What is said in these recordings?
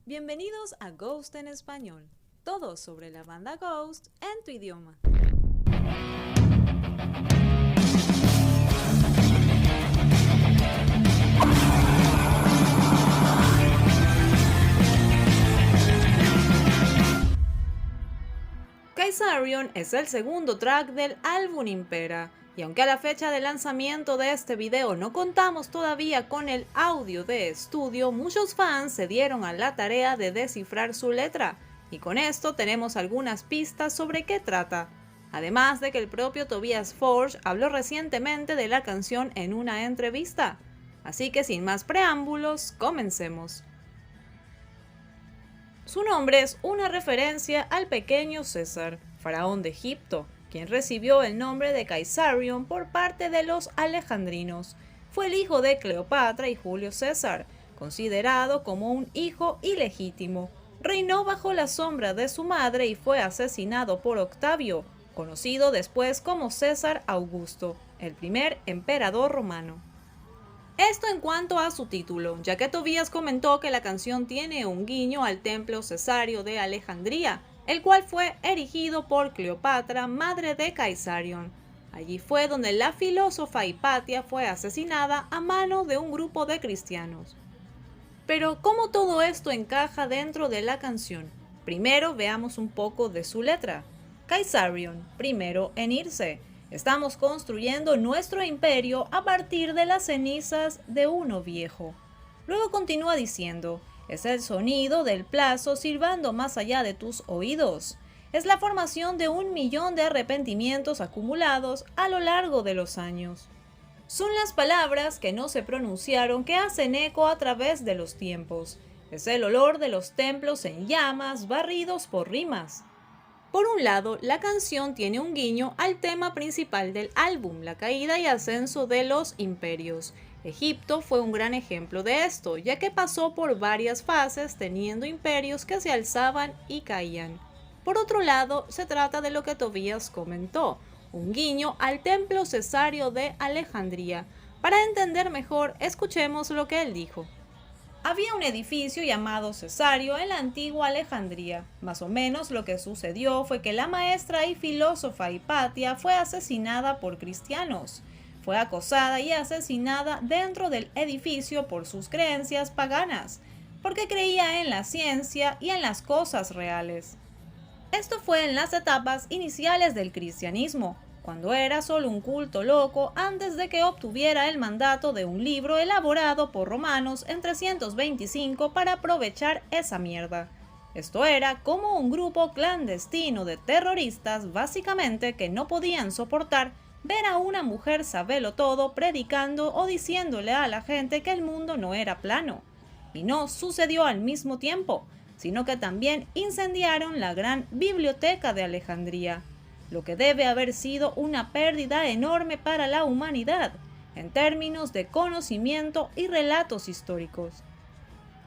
Bienvenidos a Ghost en Español, todo sobre la banda Ghost en tu idioma. Kaisarion es el segundo track del álbum Impera, y aunque a la fecha de lanzamiento de este video no contamos todavía con el audio de estudio, muchos fans se dieron a la tarea de descifrar su letra, y con esto tenemos algunas pistas sobre qué trata. Además de que el propio Tobias Forge habló recientemente de la canción en una entrevista. Así que sin más preámbulos, comencemos. Su nombre es una referencia al pequeño César, faraón de Egipto, quien recibió el nombre de Kaisarion por parte de los alejandrinos. Fue el hijo de Cleopatra y Julio César, considerado como un hijo ilegítimo. Reinó bajo la sombra de su madre y fue asesinado por Octavio, conocido después como César Augusto, el primer emperador romano. Esto en cuanto a su título, ya que Tobías comentó que la canción tiene un guiño al templo cesario de Alejandría, el cual fue erigido por Cleopatra, madre de Kaisarion. Allí fue donde la filósofa Hipatia fue asesinada a mano de un grupo de cristianos. Pero, ¿cómo todo esto encaja dentro de la canción? Primero veamos un poco de su letra. Kaisarion, primero en irse. Estamos construyendo nuestro imperio a partir de las cenizas de uno viejo. Luego continúa diciendo, es el sonido del plazo silbando más allá de tus oídos. Es la formación de 1.000.000 de arrepentimientos acumulados a lo largo de los años. Son las palabras que no se pronunciaron que hacen eco a través de los tiempos. Es el olor de los templos en llamas barridos por rimas. Por un lado, la canción tiene un guiño al tema principal del álbum, la caída y ascenso de los imperios. Egipto fue un gran ejemplo de esto, ya que pasó por varias fases teniendo imperios que se alzaban y caían. Por otro lado, se trata de lo que Tobías comentó, un guiño al templo cesario de Alejandría. Para entender mejor, escuchemos lo que él dijo. Había un edificio llamado Cesario en la antigua Alejandría. Más o menos lo que sucedió fue que la maestra y filósofa Hipatia fue asesinada por cristianos. Fue acosada y asesinada dentro del edificio por sus creencias paganas, porque creía en la ciencia y en las cosas reales. Esto fue en las etapas iniciales del cristianismo, cuando era solo un culto loco antes de que obtuviera el mandato de un libro elaborado por romanos en 325 para aprovechar esa mierda. Esto era como un grupo clandestino de terroristas básicamente que no podían soportar ver a una mujer sabelotodo predicando o diciéndole a la gente que el mundo no era plano. Y no sucedió al mismo tiempo, sino que también incendiaron la gran biblioteca de Alejandría, lo que debe haber sido una pérdida enorme para la humanidad, en términos de conocimiento y relatos históricos.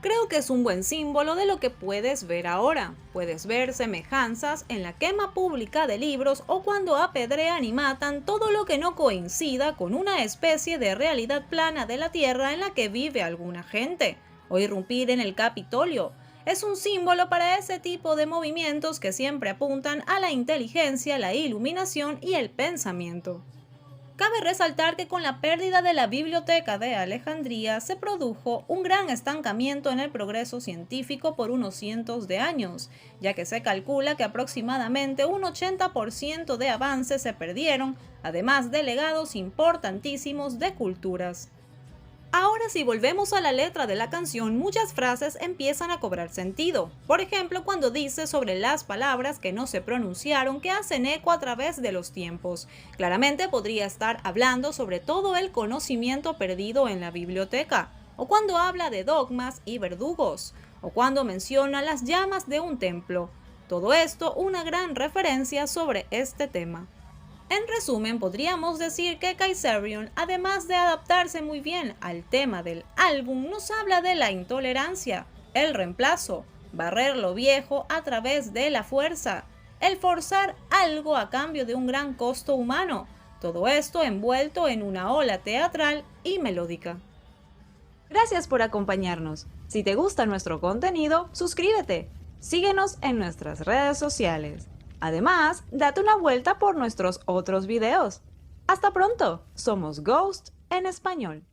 Creo que es un buen símbolo de lo que puedes ver ahora. Puedes ver semejanzas en la quema pública de libros o cuando apedrean y matan todo lo que no coincida con una especie de realidad plana de la Tierra en la que vive alguna gente, o irrumpir en el Capitolio. Es un símbolo para ese tipo de movimientos que siempre apuntan a la inteligencia, la iluminación y el pensamiento. Cabe resaltar que con la pérdida de la biblioteca de Alejandría se produjo un gran estancamiento en el progreso científico por unos cientos de años, ya que se calcula que aproximadamente un 80% de avances se perdieron, además de legados importantísimos de culturas. Ahora si volvemos a la letra de la canción, muchas frases empiezan a cobrar sentido. Por ejemplo, cuando dice sobre las palabras que no se pronunciaron que hacen eco a través de los tiempos. Claramente podría estar hablando sobre todo el conocimiento perdido en la biblioteca. O cuando habla de dogmas y verdugos. O cuando menciona las llamas de un templo. Todo esto una gran referencia sobre este tema. En resumen, podríamos decir que Kaisarion, además de adaptarse muy bien al tema del álbum, nos habla de la intolerancia, el reemplazo, barrer lo viejo a través de la fuerza, el forzar algo a cambio de un gran costo humano, todo esto envuelto en una ola teatral y melódica. Gracias por acompañarnos. Si te gusta nuestro contenido, suscríbete. Síguenos en nuestras redes sociales. Además, date una vuelta por nuestros otros videos. Hasta pronto, somos Ghost en español.